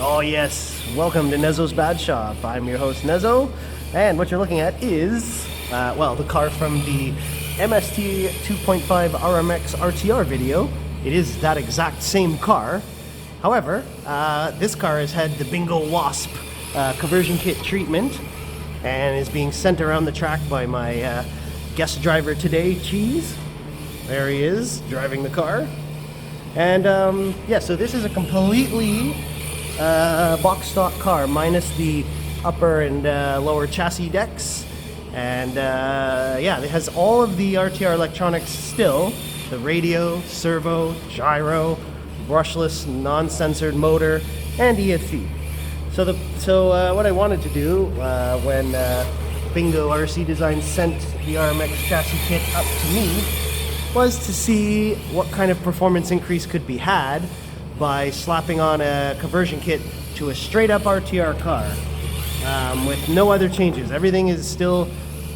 Oh yes, welcome to Nezzo's Bad Shop. I'm your host Nezzo, and what you're looking at is, well, the car from the MST 2.5 RMX RTR video. It is that exact same car. However, this car has had the Bingo Wasp conversion kit treatment and is being sent around the track by my guest driver today, Cheese. There he is, driving the car. And yeah, so this is a completely box stock car, minus the upper and lower chassis decks. And yeah, it has all of the RTR electronics still. The radio, servo, gyro, brushless, non-censored motor, and ESC. So what I wanted to do when Bingo RC Design sent the RMX chassis kit up to me was to see what kind of performance increase could be had by slapping on a conversion kit to a straight up RTR car with no other changes. Everything is still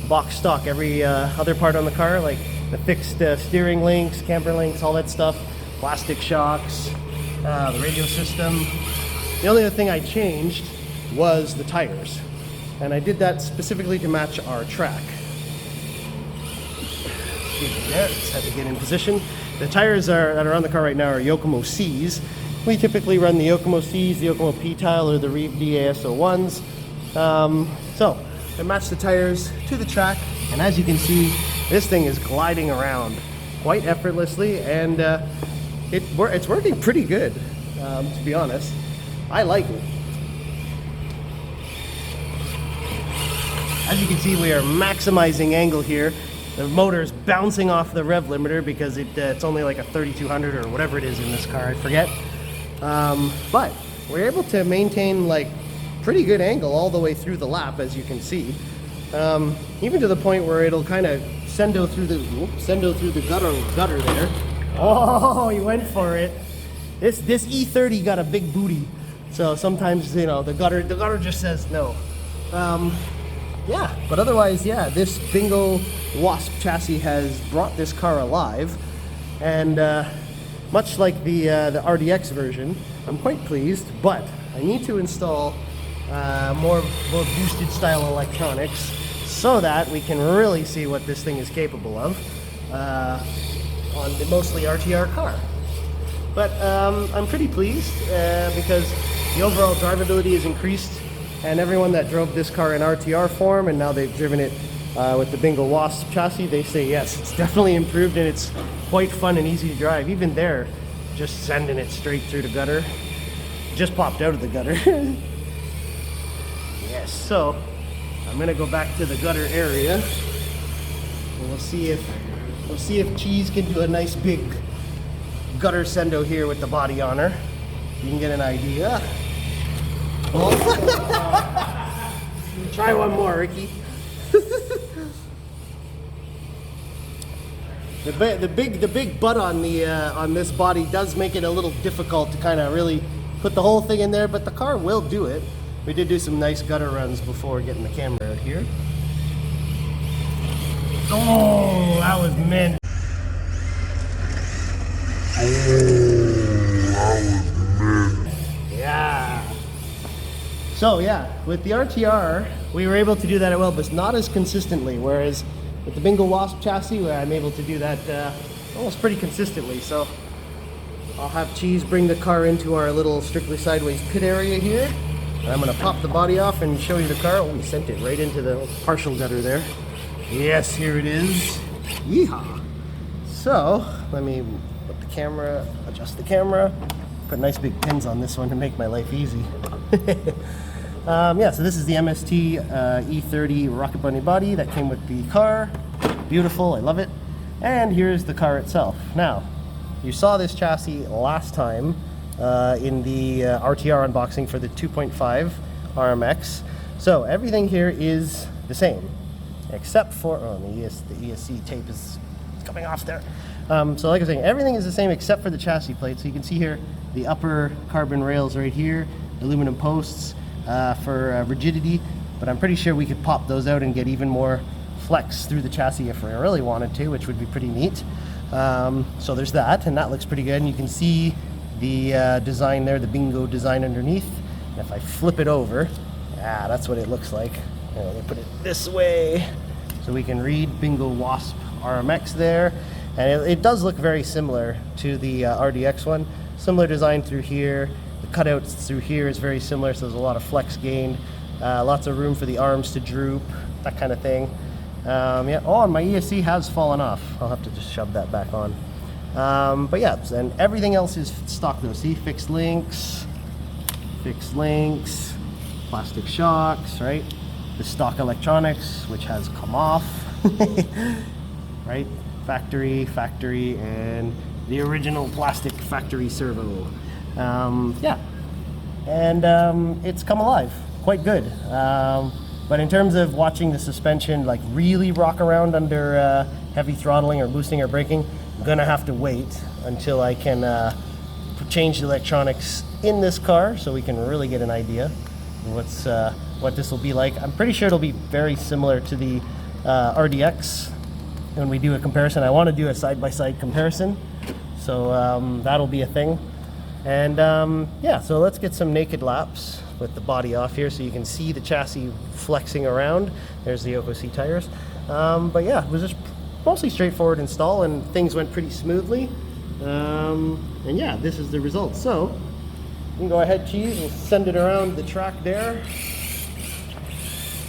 box stock. Every other part on the car, like the fixed steering links, camber links, all that stuff, plastic shocks, the radio system. The only other thing I changed was the tires, and I did that specifically to match our track. There, just had to get in position. The tires that are on the car right now are Yokomo C's. We typically run the Yokomo C's, the Yokomo P-Tile, or the Reeve DASO 1s. So I matched the tires to the track, and as you can see, this thing is gliding around quite effortlessly, and it's working pretty good, to be honest. I like it. As you can see, we are maximizing angle here. The motor is bouncing off the rev limiter because it's only like a 3200 or whatever it is in this car, I forget. But we're able to maintain like pretty good angle all the way through the lap, as you can see. Even to the point where it'll kind of sendo through the gutter there. Oh, he went for it. This E30 got a big booty, so sometimes, you know, the gutter just says no. Yeah, but otherwise, yeah, this Bingo Wasp chassis has brought this car alive, and much like the RDX version, I'm quite pleased. But I need to install more boosted style electronics so that we can really see what this thing is capable of on the mostly RTR car. But I'm pretty pleased because the overall drivability is increased. And everyone that drove this car in RTR form, and now they've driven it with the Bingo Wasp chassis, they say yes, it's definitely improved, and it's quite fun and easy to drive. Even there, just sending it straight through the gutter. Just popped out of the gutter. Yes, so I'm gonna go back to the gutter area, and we'll see if Cheese can do a nice big gutter sendo here with the body on her. You can get an idea. Try one more, Ricky. the big butt on the on this body does make it a little difficult to kind of really put the whole thing in there, but the car will do it. We did do some nice gutter runs before getting the camera out here. Oh, that was mint. Yeah. So yeah, with the RTR, we were able to do that well, but not as consistently. Whereas with the Bingo Wasp chassis, where I'm able to do that almost pretty consistently. So I'll have Cheese bring the car into our little Strickly Sidewayz pit area here. And I'm gonna pop the body off and show you the car. Oh, we sent it right into the partial gutter there. Yes, here it is. Yeehaw. So let me put the camera, adjust the camera, put nice big pins on this one to make my life easy. Yeah, so this is the MST E30 Rocket Bunny body that came with the car. Beautiful, I love it. And here's the car itself. Now, you saw this chassis last time in the RTR unboxing for the 2.5 RMX. So everything here is the same, except for, oh, the ESC tape is coming off there. So like I was saying, everything is the same except for the chassis plate. So you can see here the upper carbon rails right here, aluminum posts for rigidity, but I'm pretty sure we could pop those out and get even more flex through the chassis if we really wanted to, which would be pretty neat. So there's that, and that looks pretty good. And you can see the design there, the Bingo design underneath. If I flip it over, that's what it looks like. Let me put it this way so we can read Bingo Wasp RMX there. And it does look very similar to the RDX one. Similar design through here. The cutouts through here is very similar, so there's a lot of flex gained. Lots of room for the arms to droop, that kind of thing. Yeah. Oh, and my ESC has fallen off. I'll have to just shove that back on. But yeah, and everything else is stock though. See, fixed links, plastic shocks, right? The stock electronics, which has come off, right? Factory, and the original plastic factory servo. Yeah, and it's come alive quite good. But in terms of watching the suspension like really rock around under heavy throttling or boosting or braking, I'm gonna have to wait until I can change the electronics in this car so we can really get an idea of what this will be like. I'm pretty sure it'll be very similar to the RDX when we do a comparison. I want to do a side-by-side comparison, so that'll be a thing. And yeah, so let's get some naked laps with the body off here so you can see the chassis flexing around. There's the Yokosi tires. But yeah, it was just mostly straightforward install and things went pretty smoothly. And yeah, this is the result. So you can go ahead, Cheese, and send it around the track there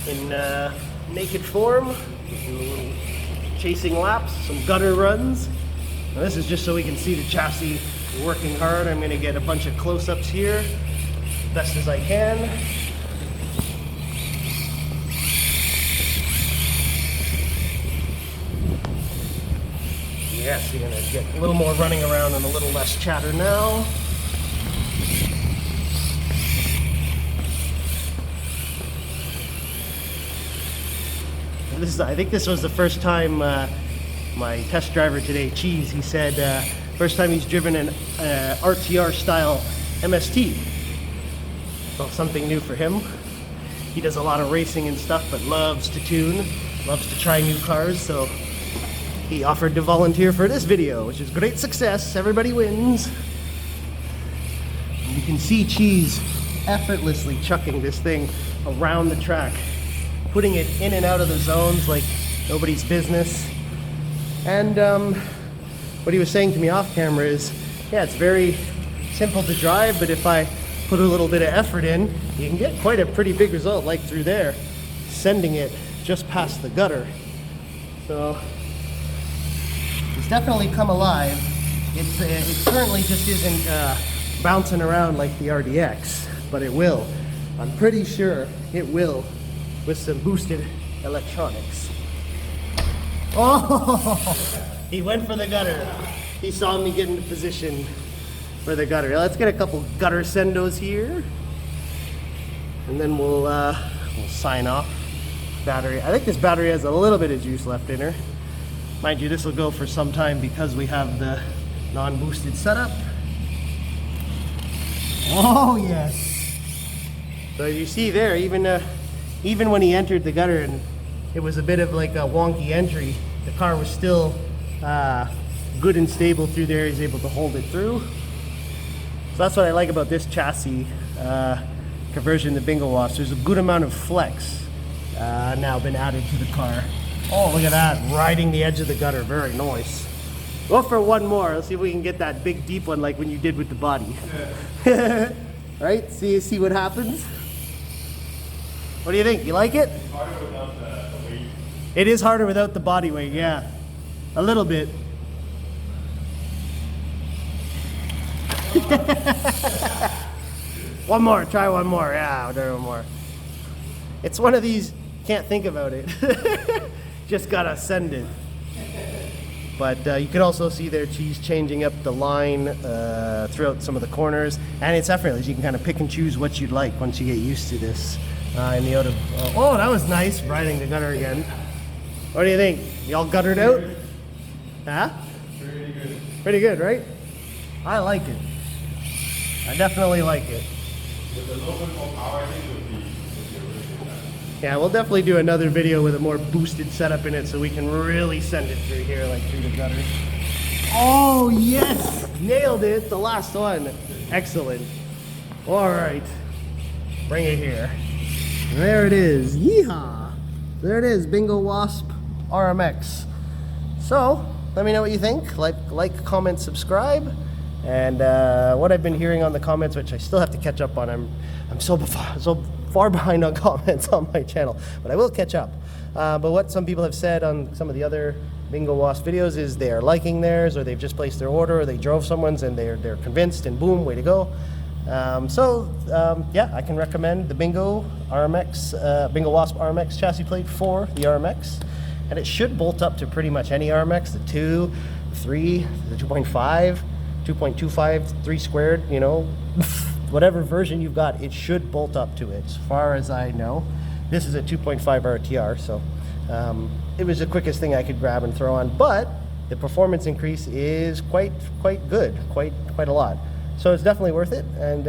in naked form. Chasing laps, some gutter runs. Now this is just so we can see the chassis working hard. I'm going to get a bunch of close-ups here, best as I can. Yes, you're going to get a little more running around and a little less chatter now. I think this was the first time my test driver today, Cheese, he said first time he's driven an RTR style MST. So something new for him. He does a lot of racing and stuff, but loves to tune, loves to try new cars, so he offered to volunteer for this video, which is great success. Everybody wins. And you can see Cheese effortlessly chucking this thing around the track, putting it in and out of the zones like nobody's business. And what he was saying to me off camera is, yeah, it's very simple to drive, but if I put a little bit of effort in, you can get quite a pretty big result, like through there, sending it just past the gutter. So it's definitely come alive. It currently just isn't bouncing around like the RDX, but it will. I'm pretty sure it will with some boosted electronics. Oh, he went for the gutter. He saw me get into position for the gutter. Let's get a couple gutter sendos here, and then we'll sign off. Battery. I think this battery has a little bit of juice left in her. Mind you, this will go for some time because we have the non-boosted setup. Oh yes. So you see there, even when he entered the gutter and it was a bit of like a wonky entry, the car was still good and stable through there. He's able to hold it through. So that's what I like about this chassis conversion to Bingo Wasp. There's a good amount of flex now been added to the car. Oh, look at that, riding the edge of the gutter, very nice. Go for one more. Let's see if we can get that big deep one like when you did with the body. Yeah. Right, see what happens? What do you think? You like it? It's harder without the weight. It is harder without the body weight, yeah. A little bit. One more, try one more. Yeah, I'll do one more. It's one of these, can't think about it. Just gotta send it. But you can also see there Cheese changing up the line throughout some of the corners, and it's effortless. You can kind of pick and choose what you'd like once you get used to this. In the out of oh, that was nice, riding the gutter again. What do you think? Y'all guttered out? Huh? Pretty good. Pretty good, right? I like it. I definitely like it. With a little bit more power, I think it would be really good. Yeah, we'll definitely do another video with a more boosted setup in it so we can really send it through here, like through the gutter. Oh, yes! Nailed it, the last one. Excellent. All right. bring it here. There it is. Yeehaw! There it is, Bingo Wasp RMX. So, let me know what you think. Like, comment, subscribe. And what I've been hearing on the comments, which I still have to catch up on. I'm so far behind on comments on my channel, but I will catch up. But what some people have said on some of the other Bingo Wasp videos is they are liking theirs, or they've just placed their order, or they drove someone's and they're convinced, and boom, way to go. Yeah, I can recommend the Bingo RMX, Bingo Wasp RMX chassis plate for the RMX, and it should bolt up to pretty much any RMX, the 2, 3, the 2.5, 2.25, 3 squared, you know, whatever version you've got, it should bolt up to it, as far as I know. This is a 2.5 RTR, so it was the quickest thing I could grab and throw on, but the performance increase is quite good, quite a lot. So it's definitely worth it, and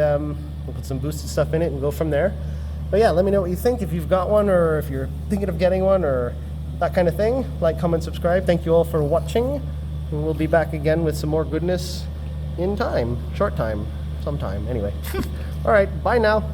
we'll put some boosted stuff in it and go from there. But yeah, let me know what you think, if you've got one, or if you're thinking of getting one, or that kind of thing. Like, comment, subscribe. Thank you all for watching, and we'll be back again with some more goodness in time, short time, sometime, anyway. All right, bye now.